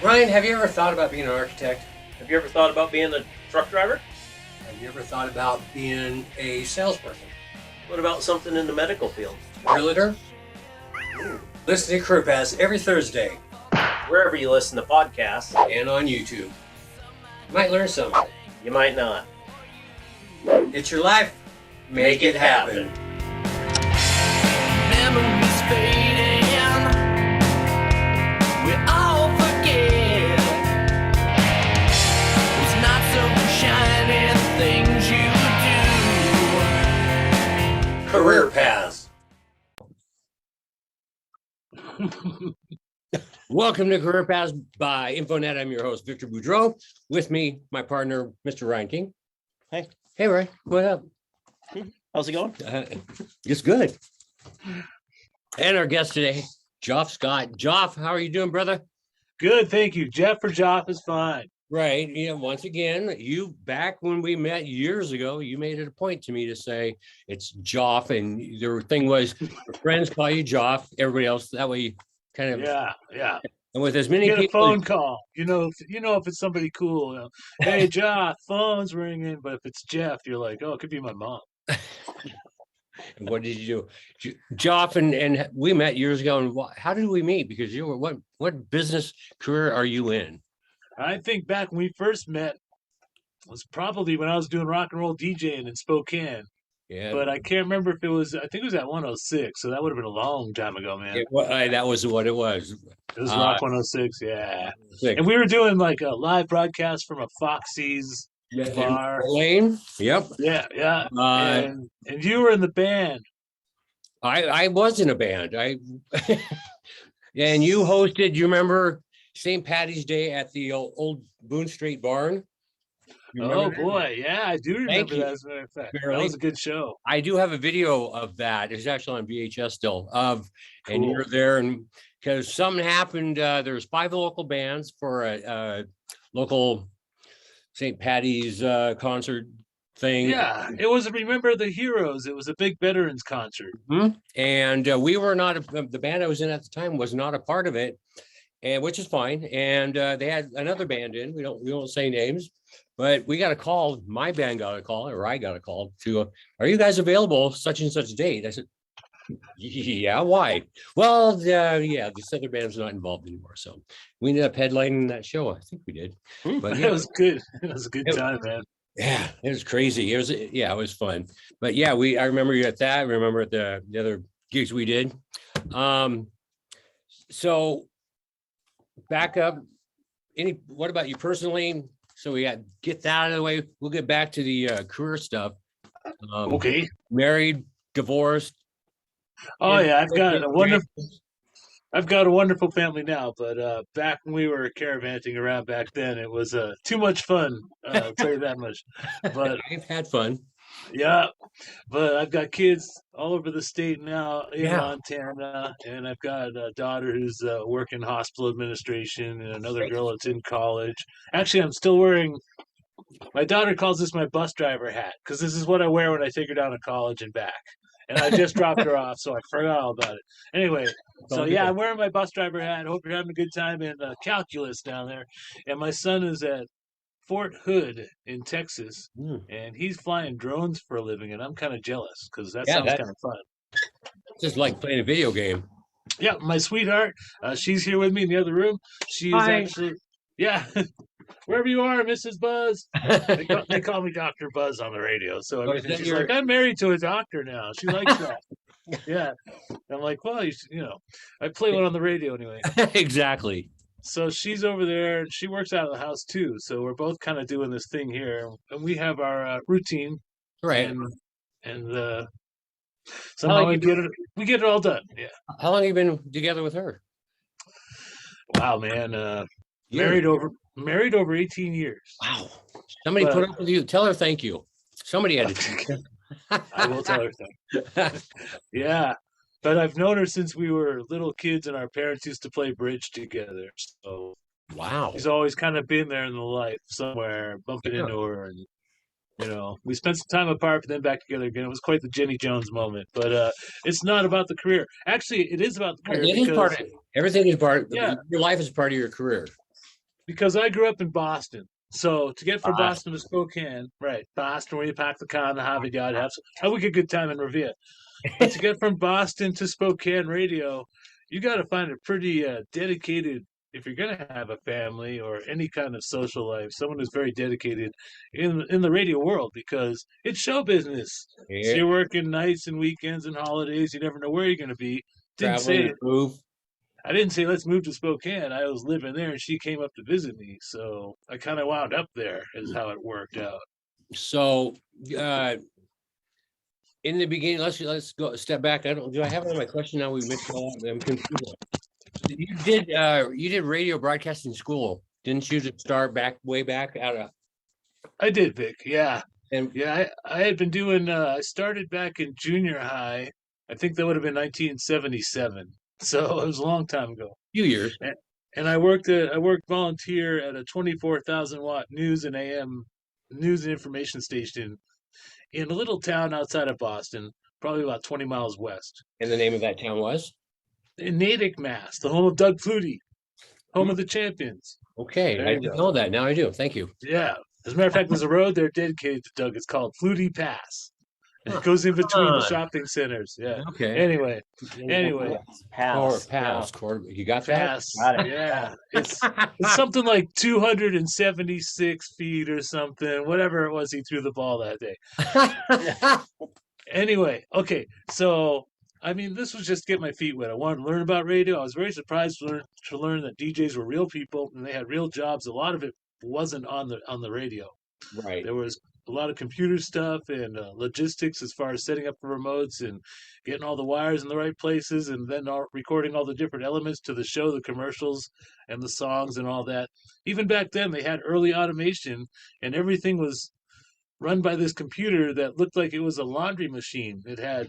Ryan, have you ever thought about being an architect? Have you ever thought about being a truck driver? Have you ever thought about being a salesperson? What about something in the medical field? Realtor? Listen to Career Paths every Thursday Wherever you listen to podcasts, and on YouTube. You might learn something. you might not. It's your life. Make it happen. Memories fading, we all forget those not so shiny things you do. Career Paths. Welcome to Career Paths by InfoNet. I'm your host, Victor Boudreau. With me, my partner, Mr. Ryan King. Hey. Hey, Ryan. What up? How's it going? It's good. And our guest today, Geof Scott. Geof, how are you doing, brother? Good, thank you. Jeff for Geof is fine. Right. You know, once again, you back when we met years ago, you made it a point to me to say it's Geof, and the thing was your friends call you Geof, everybody else that way you kind of Yeah. and with as many Get a people phone call. You know if it's somebody cool. You know, hey, Geof, phone's ringing. But if it's Jeff, you're like, oh, it could be my mom. And what did you do? Geof, and we met years ago, and how did we meet? Because you were what business career are you in? I think back when we first met was probably when I was doing rock and roll DJing in Spokane. Yeah. But I can't remember if it was. I think it was at 106. So that would have been a long time ago, man. That was what it was. It was Rock 106. Yeah. Sick. And we were doing like a live broadcast from a Foxy's bar. Lane. Yep. Yeah. And you were in the band. I was in a band. And you hosted, you remember St. Patty's Day at the old Boone Street Barn? Oh boy, yeah, I do remember that. As a matter of fact, that was a good show. I do have a video of that. It's actually on VHS still. And Cool. you're there, and because something happened, there's 5 local bands for a local St. Patty's concert thing. Yeah, it was Remember the Heroes. It was a big veterans concert. Mm-hmm. And we were not the band I was in at the time was not a part of it, and which is fine. And they had another band in. We don't say names, but we got a call. My band got a call, or I got a call to, are you guys available such and such date? I said, yeah. Why? Well, this other band's not involved anymore, so we ended up headlining that show. I think we did, but It was good. It was a good time, man. Yeah, it was crazy. It was fun. But yeah, I remember you at that. I remember at the other gigs we did. So back up. What about you personally? So we get that out of the way. We'll get back to the career stuff. Okay. Married, divorced. Oh yeah, I've got a wonderful family now, but back when we were caravanting around back then, it was too much fun. I'll tell you that much. But I've had fun. yeah, but I've got kids all over the state now in Yeah. Montana, and I've got a daughter who's working hospital administration, and another girl that's in college. Actually, I'm still wearing. My daughter calls this my bus driver hat because this is what I wear when I take her down to college and back. And I just dropped her off, so I forgot all about it. Anyway, so yeah, I'm wearing my bus driver hat. I hope you're having a good time in calculus down there. And my son is at Fort Hood in Texas, and he's flying drones for a living, and I'm kind of jealous because that sounds kind of fun. Just like playing a video game. Yeah, my sweetheart, she's here with me in the other room. She's actually, yeah, wherever you are, Mrs. Buzz. They call me Dr. Buzz on the radio, so she's like, I'm married to a doctor now. She likes that. Yeah, I'm like, well, I play one on the radio anyway. Exactly. So she's over there, and she works out of the house too. So we're both kind of doing this thing here, and we have our routine, right? And somehow we get it all done. Yeah. How long have you been together with her? Wow, man. Married over 18 years. Wow. Somebody put up with you. Tell her thank you. Somebody had to. I will tell her thank. Yeah. But I've known her since we were little kids, and our parents used to play bridge together. So wow, she's always kind of been there in the life somewhere, bumping into her, and we spent some time apart, but then back together again. It was quite the Jenny Jones moment. But it's not about the career. Actually, it is about the career. It is part of it. Everything is part. Yeah. Your life is part of your career. because I grew up in Boston. So to get from Boston. Boston to Spokane, right? Boston, where you pack the car in the Harvey Yard, have a good time in Revere. But to get from Boston to Spokane radio, you got to find a pretty dedicated. If you're gonna have a family or any kind of social life, someone who's very dedicated in the radio world, because it's show business. So Yeah. you're working nights and weekends and holidays. You never know where you're gonna be. Traveling, move. I didn't say let's move to Spokane. I was living there, and she came up to visit me, so I kind of wound up there. Is how it worked out. So, in the beginning, let's go step back. Do I have it on my question now? We mixed it all up. I'm confused. You did radio broadcasting school, didn't you? To start way back out of. I did, Vic. Yeah, And yeah. I had been doing. I started back in junior high. I think that would have been 1977. So it was a long time ago. few years. And I worked volunteer at a 24,000 watt news and AM news and information station in a little town outside of Boston, probably about 20 miles west. And the name of that town was? In Natick, Mass, the home of Doug Flutie, home of the champions. Okay, There I you didn't go. know that. Now I do. Thank you. Yeah. As a matter of fact, there's a road there dedicated to Doug. It's called Flutie Pass. And it goes in between the shopping centers. Yeah. Okay. Anyway, Or Pass. pass. You got that? Pass. Got it. Yeah. It's something like 276 feet or something, whatever it was he threw the ball that day. Anyway, okay. So, I mean, this was just to get my feet wet. I wanted to learn about radio. I was very surprised to learn that DJs were real people and they had real jobs. A lot of it wasn't on the radio. Right. There was a lot of computer stuff and logistics as far as setting up the remotes and getting all the wires in the right places, and then recording all the different elements to the show, the commercials and the songs and all that. Even back then, they had early automation, and everything was run by this computer that looked like it was a laundry machine. It had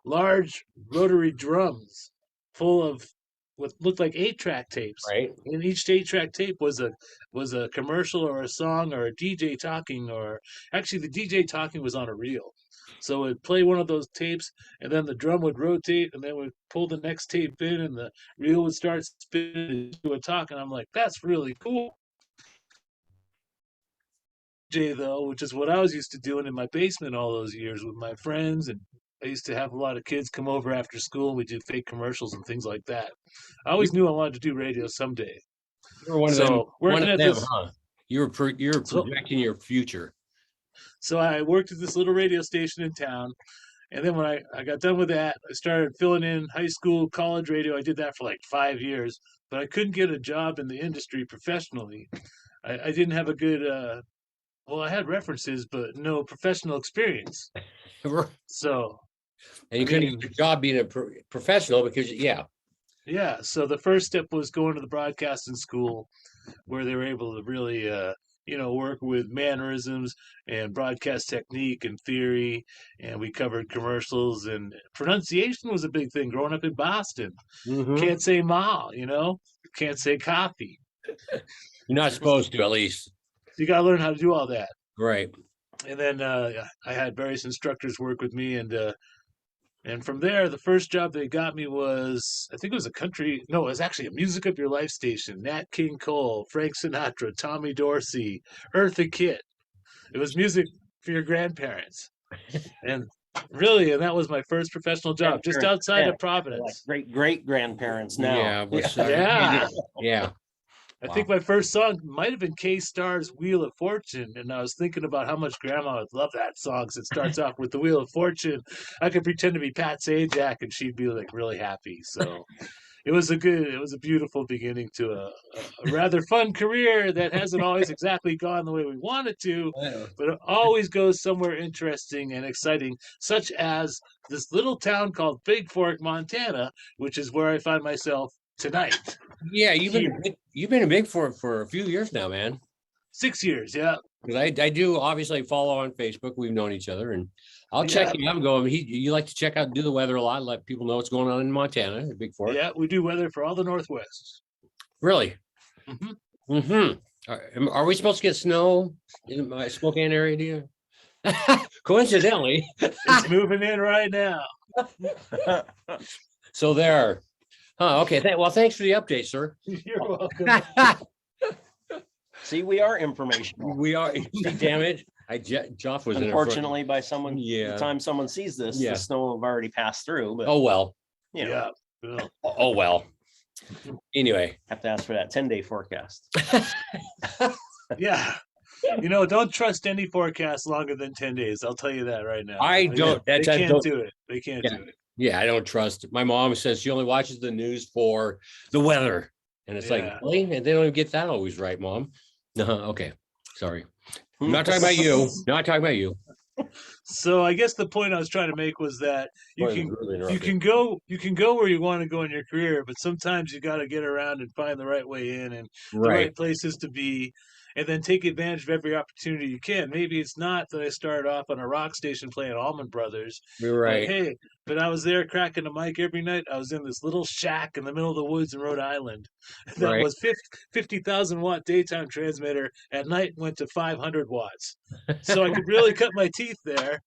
large rotary drums full of what looked like 8-track tapes. Right. And each 8-track tape was a commercial or a song or a DJ talking, or actually the DJ talking was on a reel. So it'd play one of those tapes, and then the drum would rotate, and then we'd pull the next tape in, and the reel would start spinning to a talk. And I'm like, that's really cool. DJ though, which is what I was used to doing in my basement all those years with my friends, and I used to have a lot of kids come over after school. We did fake commercials and things like that. I always knew I wanted to do radio someday. You were one of So, them. working One at of them, this- huh? You were projecting your future. So I worked at this little radio station in town. And then when I got done with that, I started filling in high school, college radio. I did that for like 5 years, but I couldn't get a job in the industry professionally. I didn't have a good, well, I had references, but no professional experience. And So, you couldn't get a job being a professional because, yeah. yeah. So the first step was going to the broadcasting school where they were able to really, work with mannerisms and broadcast technique and theory. And we covered commercials, and pronunciation was a big thing growing up in Boston. Mhm. Can't say ma, can't say coffee. You're not supposed to, at least. You got to learn how to do all that. Right. And then I had various instructors work with me, and from there, the first job they got me was, I think it was it was actually a Music of Your Life station. Nat King Cole, Frank Sinatra, Tommy Dorsey, Eartha Kitt. It was music for your grandparents. And that was my first professional job, just outside of Providence. Like great grandparents now. Yeah. Yeah. Yeah. I think my first song might have been K-Star's Wheel of Fortune, and I was thinking about how much Grandma would love that song. 'Cause it starts off with the Wheel of Fortune. I could pretend to be Pat Sajak, and she'd be like really happy. So it was a beautiful beginning to a rather fun career that hasn't always exactly gone the way we want it to, but it always goes somewhere interesting and exciting, such as this little town called Big Fork, Montana, which is where I find myself tonight. Yeah, you've been in Big for a few years now, man. 6 years, yeah. Because I do obviously follow on Facebook. We've known each other, and I'll check you out and go. You like to check out and do the weather a lot, let people know what's going on in Montana, Big Fork. Yeah, we do weather for all the Northwest. Really? Mm-hmm. Mm-hmm. Are we supposed to get snow in my Spokane area? Do you? Coincidentally, It's moving in right now. so there. Huh, okay. Well, thanks for the update, sir. You're welcome. See, we are informational. We are, damn it. Geoff was in it for- Unfortunately, by someone, Yeah. the time someone sees this, Yeah. the snow will have already passed through. But Oh, well. you know, Yeah. Yeah. Oh, well. Anyway. have to ask for that 10-day forecast. Yeah. Don't trust any forecast longer than 10 days. I'll tell you that right now. I don't. They That's I can't don't. do it. They can't Yeah. do it. Yeah, I don't trust. My mom says she only watches the news for the weather, and it's like, Yeah. really? And they don't even get that always right, Mom. Okay, sorry. I'm not talking about you. Not talking about you. So I guess the point I was trying to make was that you Sorry, can really you interrupted. can go where you want to go in your career, but sometimes you got to get around and find the right way in and the Right. right places to be, and then take advantage of every opportunity you can. Maybe it's not that I started off on a rock station playing Allman Brothers. You're But right. hey, but I was there cracking a mic every night. I was in this little shack in the middle of the woods in Rhode Island that Right. was 50,000 watt daytime transmitter. At night went to 500 watts. So I could really cut my teeth there.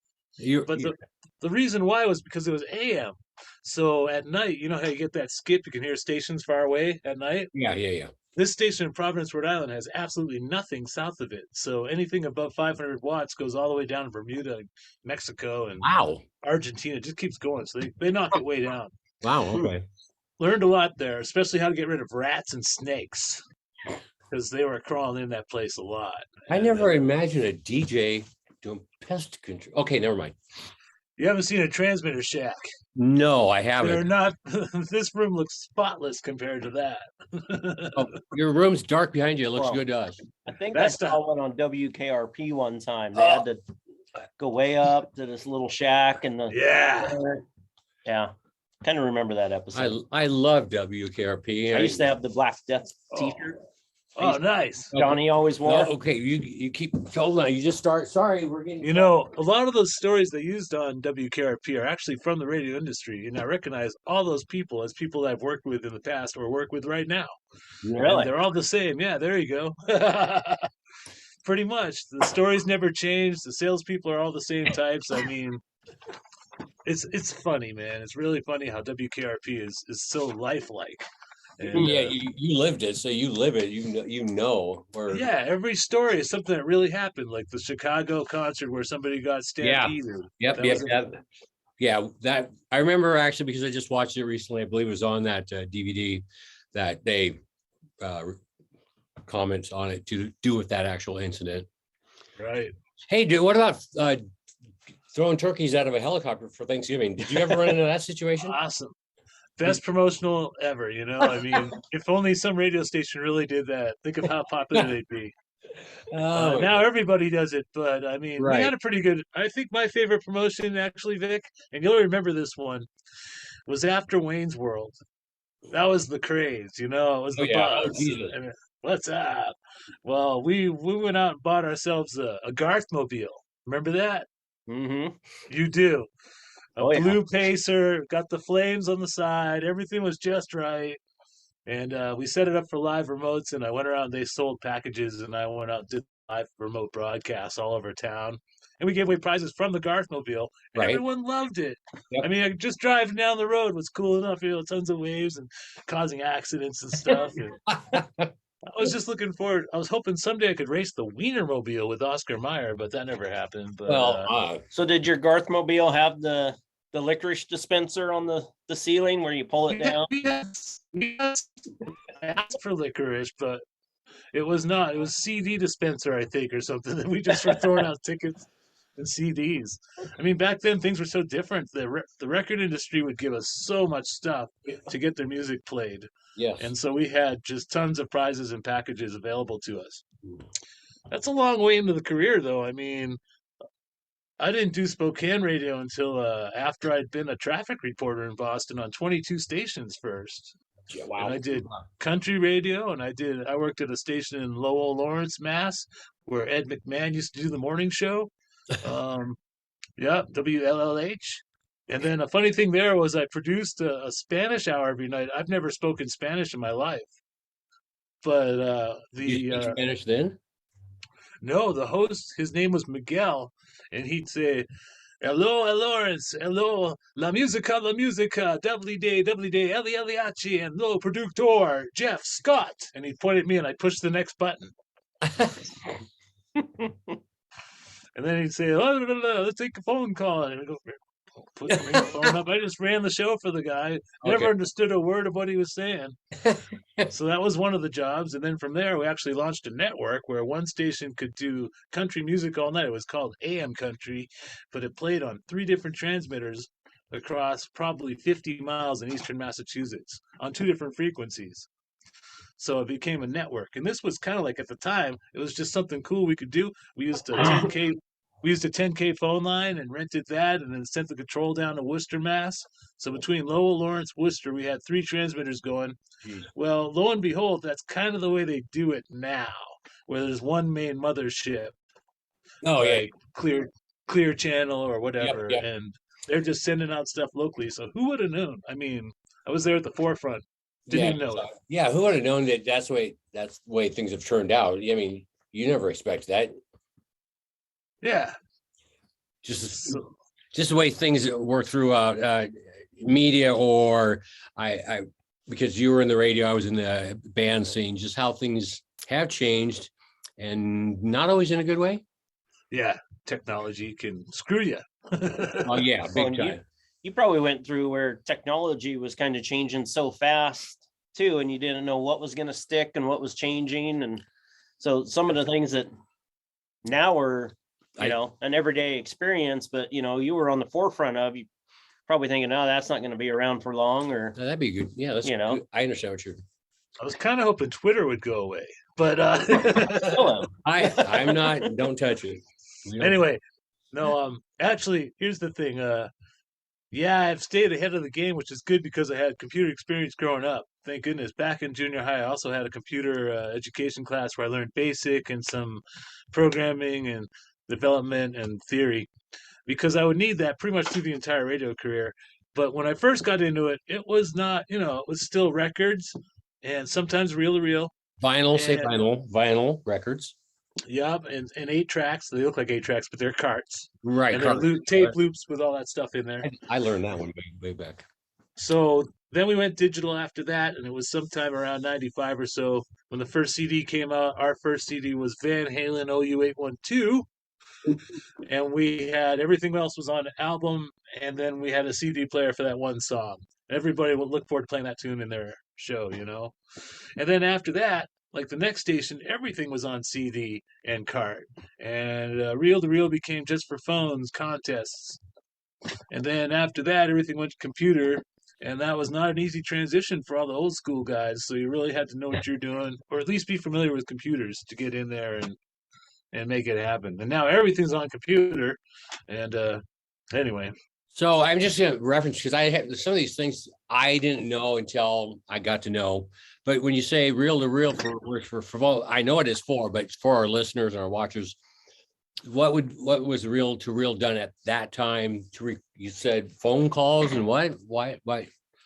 But the reason why was because it was AM. So at night, you know how you get that skip? You can hear stations far away at night. yeah. This station in Providence, Rhode Island has absolutely nothing south of it. So anything above 500 watts goes all the way down to Bermuda, Mexico, and Wow. Argentina. It just keeps going. So they knock it way down. Wow. Okay. Learned a lot there, especially how to get rid of rats and snakes because they were crawling in that place a lot. I And, never imagined a DJ doing pest control. Okay, never mind. You haven't seen a transmitter shack. No, I They're haven't. not. This room looks spotless compared to that. Oh, your room's dark behind you. It looks Well, good to us. I think That's I saw one on WKRP one time. They had to go way up to this little shack and the Yeah. yeah. Kind of remember that episode. I love WKRP. I used to have the Black Death T-shirt. Oh, nice. Johnny always wore. No, okay, you keep hold on. You just start. Sorry, we're getting. A lot of those stories they used on WKRP are actually from the radio industry, and I recognize all those people as people that I've worked with in the past or work with right now. And Really? they're all the same. Yeah, there you go. Pretty much. The stories never change. The salespeople are all the same types. I mean, it's funny, man. It's really funny how WKRP is so lifelike. And, Yeah, you lived it, so you live it. You know. Or yeah, every story is something that really happened, like the Chicago concert where somebody got stampeded. Yep. That was That I remember actually because I just watched it recently. I believe it was on that DVD that they comments on it to do with that actual incident. right. Hey, dude, what about throwing turkeys out of a helicopter for Thanksgiving? Did you ever run into that situation? Awesome. Best promotional ever, I mean, if only some radio station really did that. Think of how popular they'd be. Oh, Now everybody does it, but I mean, we Right. had a pretty good. I think my favorite promotion, actually, Vic, and you'll remember this one, was after Wayne's World. That was the craze, it was Oh, the yeah. Oh, buzz. Jesus. I mean, what's up? Well, we went out and bought ourselves a Garthmobile. Remember that? Mm-hmm. You do. A Oh, yeah. blue Pacer, got the flames on the side. Everything was just right. And we set it up for live remotes, and I went around. They sold packages, and I went out and did live remote broadcasts all over town. And we gave away prizes from the Garthmobile, and Right. everyone loved it. Yep. I mean, just driving down the road was cool enough, tons of waves and causing accidents and stuff. And I was just looking forward. I was hoping someday I could race the Wienermobile with Oscar Mayer, but that never happened. But well, So did your Garthmobile have the licorice dispenser on the ceiling where you pull it down? Yes. I asked for licorice, but it was not. It was CD dispenser, I think, or something. And we just were throwing out tickets and CDs. I mean, back then things were so different. The record industry would give us so much stuff to get their music played, yes. and so we had just tons of prizes and packages available to us. That's a long way into the career, though. I mean, I didn't do Spokane radio until after I'd been a traffic reporter in Boston on 22 stations first. Wow. And I did country radio, and I worked at a station in Lowell, Lawrence, Mass, where Ed McMahon used to do the morning show. Yeah, WLLH. And then a funny thing there was I produced a Spanish hour every night. I've never spoken Spanish in my life. But You speak Spanish then? no, the host, his name was Miguel, and he'd say, "Hello, Lawrence. Hello, la musica, doubly day, El Eliachi, and lo productor, Jeff Scott." And he'd point at me, and I'd push the next button. And then he'd say, "Oh, let's take a phone call." And I'd go, put the phone up. I just ran the show for the guy. Never Okay. understood a word of what he was saying. So that was one of the jobs. And then from there, we actually launched a network where one station could do country music all night. It was called AM Country, but it played on 3 different transmitters across probably 50 miles in eastern Massachusetts on 2 different frequencies. So it became a network. And this was kind of like, at the time, it was just something cool we could do. We used a 10K phone line and rented that, and then sent the control down to Worcester, Mass. So between Lowell, Lawrence, Worcester, we had 3 transmitters going. Jeez. Well, lo and behold, that's kind of the way they do it now, where there's one main mothership, Oh yeah. like Clear Channel or whatever, yep. and they're just sending out stuff locally. So who would have known? I mean, I was there at the forefront. Didn't Yeah. even know it. Yeah. Who would have known that that's the way things have turned out? I mean, you never expect that. Yeah. Just So, the way things work through media, or I because you were in the radio, I was in the band scene, just how things have changed, and not always in a good way. yeah, technology can screw you. Oh yeah, Well, big time. you probably went through where technology was kind of changing so fast too, and you didn't know what was going to stick and what was changing. And so some of the things that now are, an everyday experience, but you were on the forefront of, you probably thinking, oh, that's not going to be around for long, or That'd be good. Yeah, that's good. I understand what you're. I was kind of hoping Twitter would go away, but Hello. I'm not. Don't touch it. anyway, no. Actually, here's the thing. Yeah, I've stayed ahead of the game, which is good because I had computer experience growing up. Thank goodness. Back in junior high, I also had a computer education class where I learned basic and some programming and development and theory, because I would need that pretty much through the entire radio career. But when I first got into it, it was not, it was still records and sometimes reel to reel. Vinyl, say And- vinyl records. Yep, and 8 tracks. They look like 8 tracks, but they're carts. Right. And they're tape loops with all that stuff in there. I learned that one way back. So then we went digital after that, and it was sometime around 95 or so when the first CD came out. Our first CD was Van Halen OU812, and we had everything else was on an album, and then we had a CD player for that one song. Everybody would look forward to playing that tune in their show, And then after that, like the next station, everything was on CD and cart, and reel to reel became just for phones, contests. And then after that, everything went to computer, and that was not an easy transition for all the old school guys. So you really had to know what you're doing, or at least be familiar with computers to get in there and make it happen. And now everything's on computer. And anyway. So I'm just going to reference, because I have some of these things I didn't know until I got to know. But when you say reel to reel for I know it is for, but for our listeners and our watchers, what was reel to reel done at that time? You said phone calls and what? Why?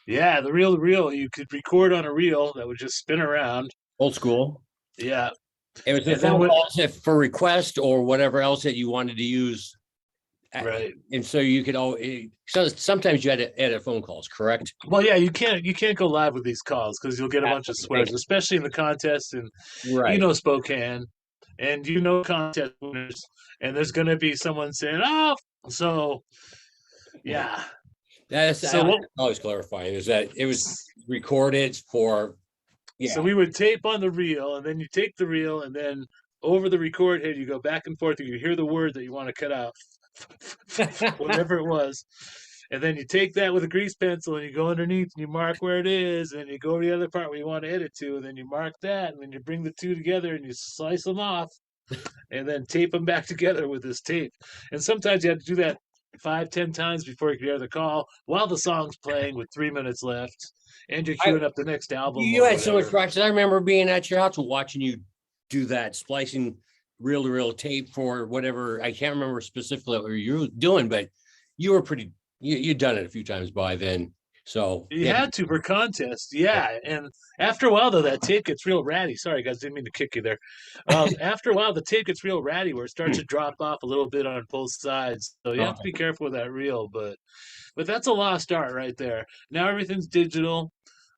Yeah, the reel to reel, you could record on a reel that would just spin around. Old school. Yeah. It was the phone calls for request or whatever else that you wanted to use. Right. And so you could so sometimes you had to edit phone calls, correct? Well, yeah, you can't go live with these calls because you'll get a bunch of swears, especially in the contest, and Spokane, and contest winners, and there's going to be someone saying, "Oh," so yeah. That's always clarifying is that it was recorded for. Yeah. So we would tape on the reel, and then you take the reel, and then over the record head, you go back and forth, and you hear the word that you want to cut out. Whatever it was, and then you take that with a grease pencil and you go underneath and you mark where it is, and you go to the other part where you want to edit to, and then you mark that, and then you bring the two together and you slice them off and then tape them back together with this tape. And sometimes you had to do that 5-10 times before you could hear the call while the song's playing with 3 minutes left and you're queuing up the next album. You had so much practice. I remember being at your house watching you do that, splicing reel to reel tape for whatever. I can't remember specifically what you were doing, but you were you'd done it a few times by then. So you had to for contests. Yeah. And after a while though, that tape gets real ratty. Sorry guys, didn't mean to kick you there. After a while, the tape gets real ratty where it starts to drop off a little bit on both sides. So you have to be careful with that reel, but that's a lost art right there. Now everything's digital.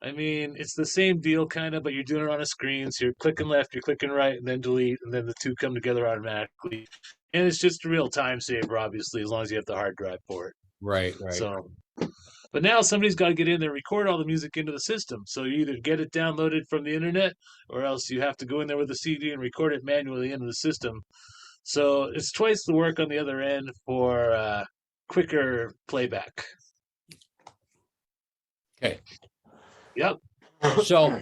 I mean, it's the same deal kind of, but you're doing it on a screen. So you're clicking left, you're clicking right, and then delete, and then the two come together automatically. And it's just a real time saver, obviously, as long as you have the hard drive for it. Right. So, but now somebody's got to get in there, record all the music into the system. So you either get it downloaded from the internet, or else you have to go in there with a CD and record it manually into the system. So it's twice the work on the other end for quicker playback. Okay. Yep, So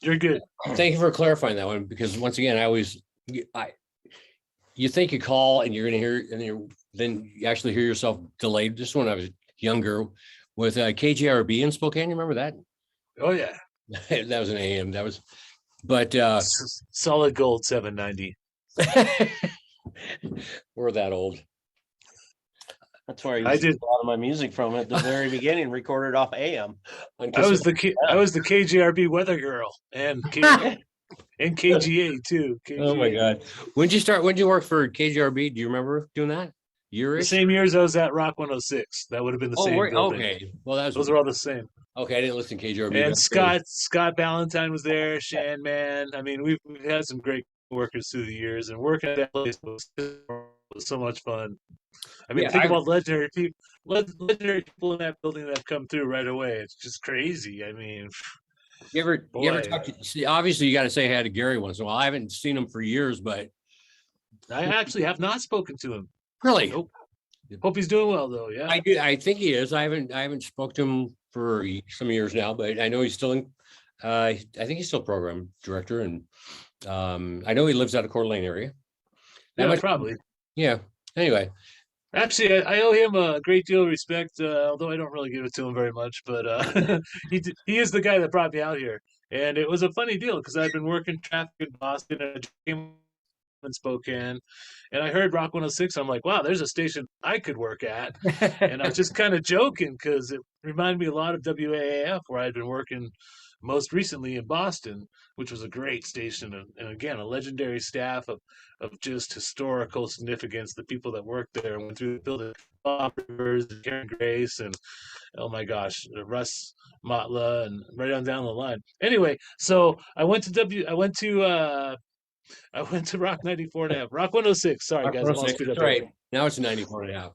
you're good. thank you for clarifying that one, because once again, you think you call and you're going to hear, and then you actually hear yourself delayed. Just when I was younger with KGRB in Spokane, you remember that? Oh yeah, That was an AM. That was, but solid gold 790. we're that old. That's where I used did. a lot of my music from at the very beginning, recorded off AM. I was the KGRB weather girl and and KGA too. Oh my KGA. God. When did you work for KGRB? Do you remember doing that? The Year-ish? same years I was at Rock 106. That would have been the same building. Okay. Well, that was Those are all the same. okay. I didn't listen to KGRB. And Scott Ballantyne was there. Shan Man. I mean, we've had some great workers through the years, and working at that place was so much fun. I mean, Yeah, think about legendary people in that building that have come through right away. It's just crazy. I mean, You ever Boy. talk to, see, obviously you got to say hi to Gary once in a while. I haven't seen him for years, but I actually have not spoken to him. really, Nope. Hope he's doing well though. Yeah. I do. I think he is. I haven't spoke to him for some years now, but I know he's still in. I think he's still program director, and I know he lives out of Coeur d'Alene area. Yeah, probably. Yeah. Anyway, Actually, I owe him a great deal of respect, although I don't really give it to him very much. But he is the guy that brought me out here, and it was a funny deal because I'd been working traffic in Boston and I came in Spokane, and I heard Rock 106. I'm like, wow, there's a station I could work at, and I was just kind of joking because it reminded me a lot of WAAF where I'd been working most recently in Boston, which was a great station, and again, a legendary staff of just historical significance. The people that worked there went through the building, Bob Rivers, and Karen Grace, and oh my gosh, Russ Motla, and right on down the line. Anyway, so I went to Rock 94 and a half, Rock 106. Sorry guys, I'm all screwed up. That's right. Now it's 94 and a half.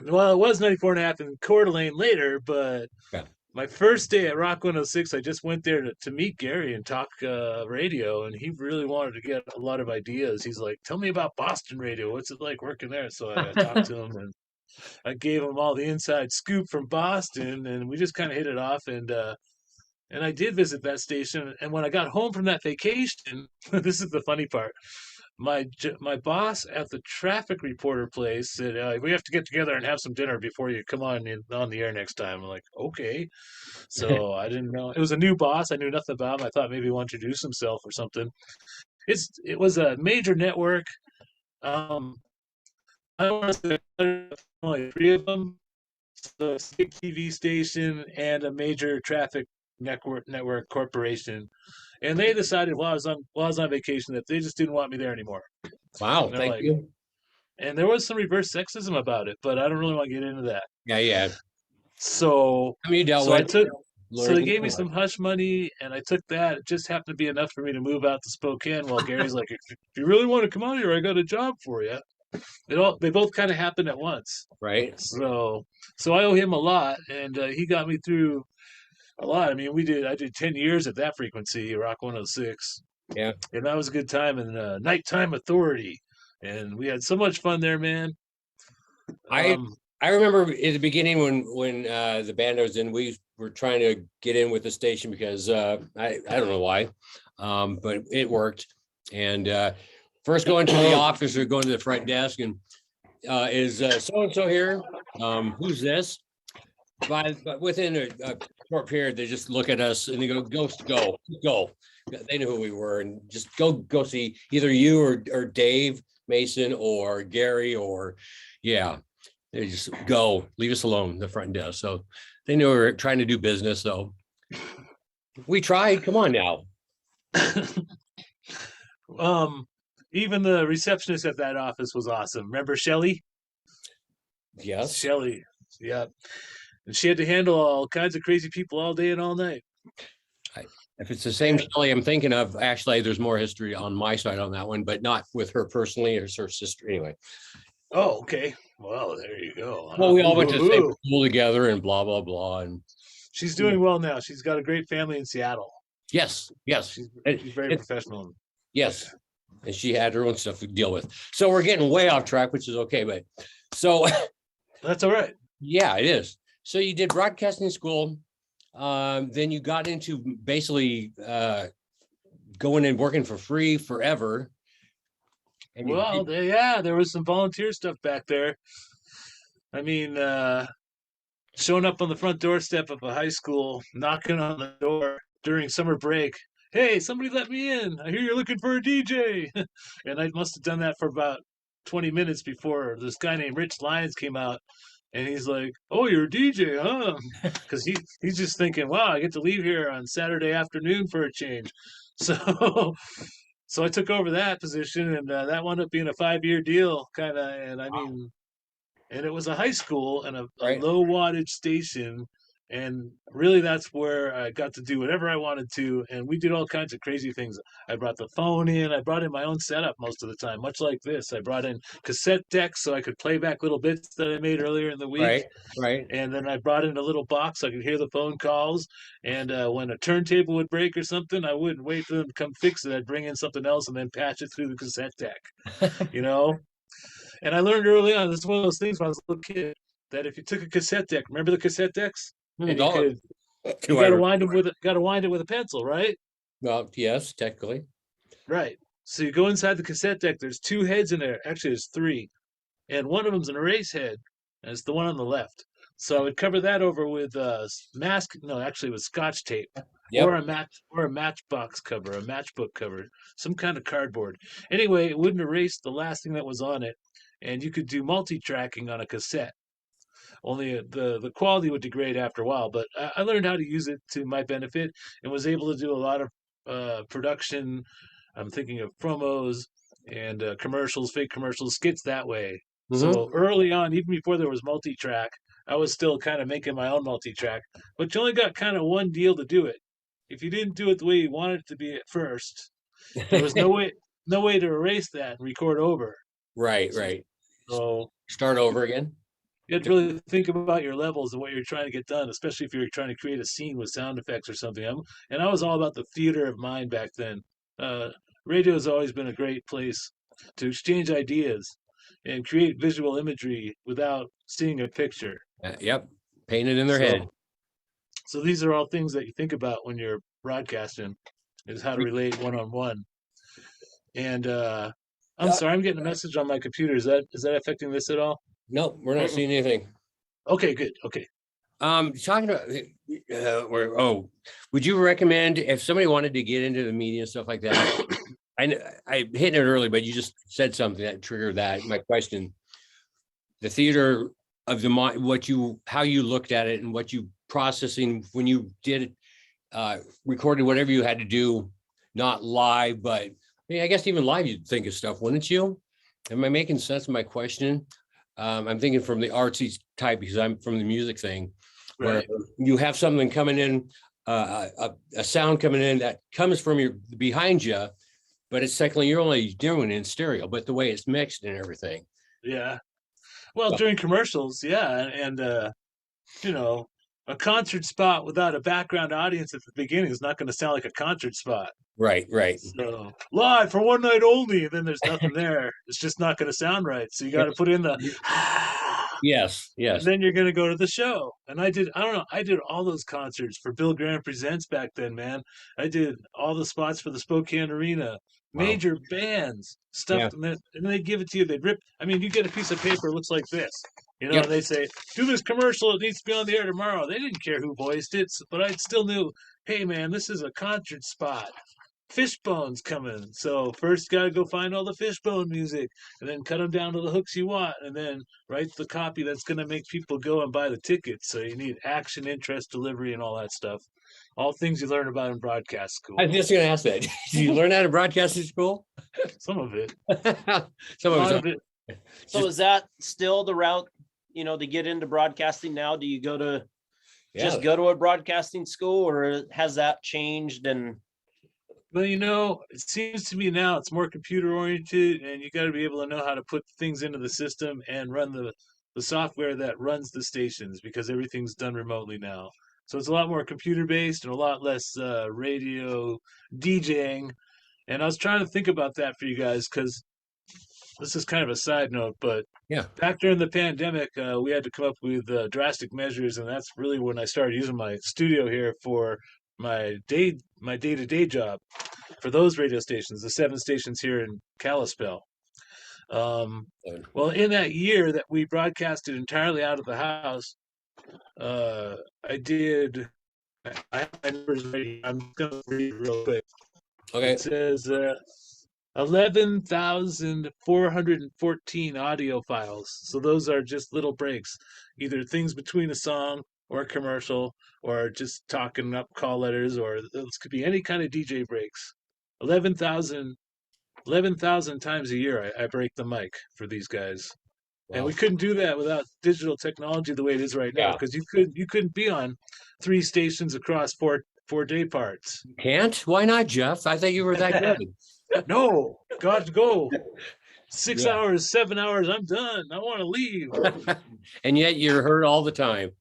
Well, it was 94 and a half in Coeur d'Alene later, but Yeah. my first day at Rock 106, I just went there to meet Gary and talk radio, and he really wanted to get a lot of ideas. He's like, tell me about Boston radio. What's it like working there? So I talked to him, and I gave him all the inside scoop from Boston, and we just kind of hit it off. And I did visit that station. And when I got home from that vacation, this is the funny part. My boss at the traffic reporter place said, we have to get together and have some dinner before you come on the air next time. I'm like, okay. So I didn't know. It was a new boss. I knew nothing about him. I thought maybe he wanted to introduce himself or something. It was a major network. I want to say only 3 of them. So it's a big TV station and a major traffic network corporation. And they decided while I was on vacation that they just didn't want me there anymore. Wow. And Thank you. And there was some reverse sexism about it, but I don't really want to get into that. Yeah. So How many you dealt so I with? took so they gave me some hush money, and I took that. It just happened to be enough for me to move out to Spokane. While Gary's like, if you really want to come out here, I got a job for you. They both kind of happened at once. Right. So I owe him a lot, and he got me through a lot. I mean, I did 10 years at that frequency, Rock 106. Yeah. And that was a good time in Nighttime Authority. And we had so much fun there, man. I remember in the beginning when the band I was in, we were trying to get in with the station because I don't know why, but it worked. And first going to the office or going to the front desk and is so-and-so here? Who's this? But within a short period, they just look at us and they go. They knew who we were, and just go see either you or Dave Mason or Gary or they just go, leave us alone, the front desk. So they knew we were trying to do business. So we tried. Come on now. Even the receptionist at that office was awesome. Remember Shelly? Yes. Shelly. Yeah. And she had to handle all kinds of crazy people all day and all night. If it's the same Shelly I'm thinking of, actually, there's more history on my side on that one, but not with her personally. It's her sister anyway. Oh, okay. Well, there you go. Well, we all went to the same Ooh. school together and blah, blah, blah. And She's doing well now. She's got a great family in Seattle. yes, yes, She's And- very and- professional. yes. And she had her own stuff to deal with. So we're getting way off track, which is okay. But so, That's all right. yeah, it is. So you did broadcasting school. Then you got into basically going and working for free forever. And you- Well, yeah, there was some volunteer stuff back there. I mean, showing up on the front doorstep of a high school, knocking on the door during summer break. Hey, somebody let me in. I hear you're looking for a DJ. And I must have done that for about 20 minutes before this guy named Rich Lyons came out. And he's like, "Oh, you're a DJ, huh?" Because he's just thinking, "Wow, I get to leave here on Saturday afternoon for a change." So so I took over that position, and that wound up being a 5-year deal, kind of. And I mean, and it was a high school and a Right. low wattage station, and really that's where I got to do whatever I wanted to, and we did all kinds of crazy things. I brought the phone in. I brought in my own setup most of the time, much like this. I brought in cassette decks so I could play back little bits that I made earlier in the week. right, right. And then I brought in a little box so I could hear the phone calls. And when a turntable would break or something, I wouldn't wait for them to come fix it. I'd bring in something else and then patch it through the cassette deck, you know? And I learned early on, this is one of those things when I was a little kid, that if you took a cassette deck, remember the cassette decks? And you Dollar. could, you got to wind them with got to wind it with a pencil, right? Well, yes, technically. Right. So you go inside the cassette deck. There's 2 heads in there. Actually, there's 3, and one of them's an erase head, and it's the one on the left. So I would cover that over with mask. No, actually, with Scotch tape, Yep. or a matchbox cover, a matchbook cover, some kind of cardboard. Anyway, it wouldn't erase the last thing that was on it, and you could do multi-tracking on a cassette. Only the quality would degrade after a while, but I learned how to use it to my benefit and was able to do a lot of production. I'm thinking of promos and commercials, fake commercials, skits that way. Mhm. So early on, even before there was multi-track, I was still kind of making my own multi-track, but you only got kind of one deal to do it. If you didn't do it the way you wanted it to be at first, there was no way to erase that and record over. Right, right. So Start over again. you have to really think about your levels and what you're trying to get done, especially if you're trying to create a scene with sound effects or something. And I was all about the theater of mind back then. Radio has always been a great place to exchange ideas and create visual imagery without seeing a picture. Yep. Painted in their head. So these are all things that you think about when you're broadcasting, is how to relate one-on-one. And I'm sorry, I'm getting a message on my computer. Is that affecting this at all? Nope, we're not seeing anything. Okay, good. Okay. Talking about would you recommend if somebody wanted to get into the media and stuff like that? I hit it early, but you just said something that triggered my question. The theater of the mind, how you looked at it and what you processing when you did recorded whatever you had to do, not live, but I mean, I guess even live you'd think of stuff, wouldn't you? Am I making sense of my question? I'm thinking from the artsy type because I'm from the music thing, where Right. you have something coming in, a sound coming in that comes from your behind you, but it's technically you're only doing it in stereo, but the way it's mixed and everything. Yeah. Well, during commercials, yeah, and you know, a concert spot without a background audience at the beginning is not going to sound like a concert spot. Right, right. So live for one night only, and then there's nothing there. It's just not going to sound right. So you got to put in the. Yes, And yes. then you're going to go to the show. And I don't know, I did all those concerts for Bill Graham Presents back then, man. I did all the spots for the Spokane Arena, Wow. major bands, stuff. Yeah. And then they give it to you. They'd rip. I mean, you get a piece of paper, it looks like this, you know, Yep. and they say, do this commercial. It needs to be on the air tomorrow. They didn't care who voiced it, but I still knew, hey, man, this is a concert spot. Fishbone's coming. So first got to go find all the Fishbone music and then cut them down to the hooks you want and then write the copy that's going to make people go and buy the tickets. So you need action, interest, delivery, and all that stuff. All things you learn about in broadcast school. I was just going to ask that. Did you learn that in broadcasting school? Some of it. Some A of lot it. of it. So is that still the route, to get into broadcasting now? Do you go to just go to a broadcasting school, or has that changed? And Well, it seems to me now it's more computer oriented, and you got to be able to know how to put things into the system and run the software that runs the stations, because everything's done remotely now. So it's a lot more computer based and a lot less radio DJing. And I was trying to think about that for you guys, because this is kind of a side note, but Yeah. back during the pandemic, we had to come up with drastic measures, and that's really when I started using my studio here for my day-to-day job for those radio stations, the 7 stations here in Kalispell. Well, in that year that we broadcasted entirely out of the house, I did. I have my numbers ready. I'm going to read it real quick. Okay. It says 11,414 audio files. So those are just little breaks, either things between a song or a commercial, or just talking up call letters, or this could be any kind of DJ breaks. 11,000 times a year I break the mic for these guys. And we couldn't do that without digital technology the way it is right now, because you couldn't be on 3 stations across four day parts. Can't? Why not, Geoff? I thought you were that good. No, got to go. 6 Yeah. hours, 7 hours, I'm done. I want to leave. And yet you're heard all the time.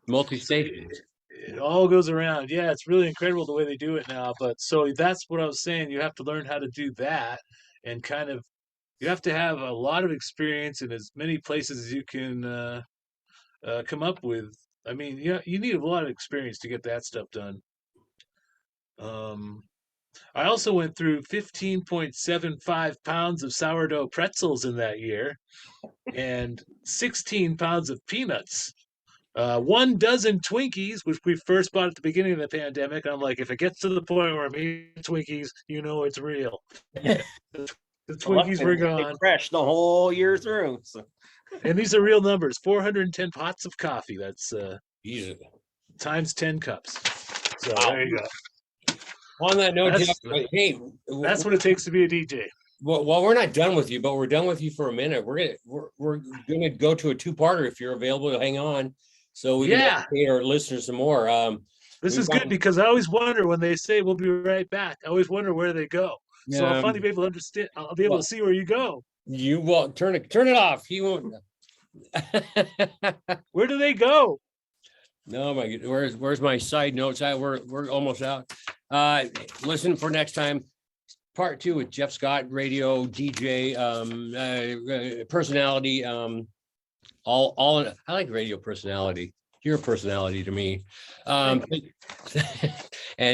Multi-station. It all goes around. Yeah, it's really incredible the way they do it now. But so that's what I was saying. You have to learn how to do that, and kind of you have to have a lot of experience in as many places as you can come up with. I mean, you need a lot of experience to get that stuff done. I also went through 15.75 pounds of sourdough pretzels in that year, and 16 pounds of peanuts. 1 dozen Twinkies, which we first bought at the beginning of the pandemic. I'm like, if it gets to the point where I'm eating Twinkies, it's real. The Twinkies were gone. Fresh the whole year through. So. And these are real numbers. 410 pots of coffee. That's Jesus. times 10 cups. So Wow. there you go. On that note, That's- Geoff, hey, That's what it takes to be a DJ. well, we're not done with you, but we're done with you for a minute. We're gonna go to a 2-parter if you're available. Hang on, so we can educate our listeners some more. This is good, because I always wonder when they say we'll be right back. I always wonder where they go. So I'll finally be able to understand. I'll be able to see where you go. You won't turn it off. He won't. Where do they go? No, my God, where's my side notes? We're almost out. Listen for next time. Part 2 with Geoff Scott, radio DJ, personality. All. I like radio personality. You're a personality to me. And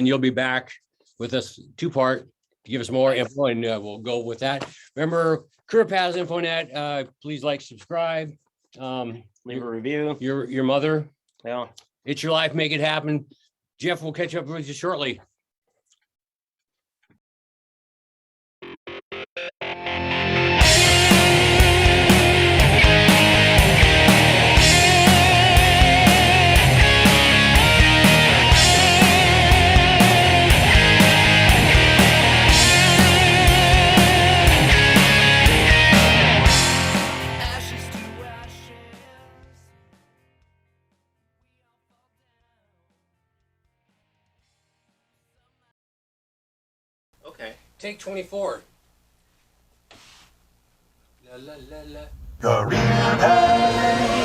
you'll be back with us 2-part to give us more info, and we'll go with that. Remember, CareerPaths.net. Please like, subscribe. Leave a review. Your mother. Yeah. It's your life. Make it happen. Geoff will catch up with you shortly. Ashes to ashes. Okay. Take 24. La, la, la, la. Career Path.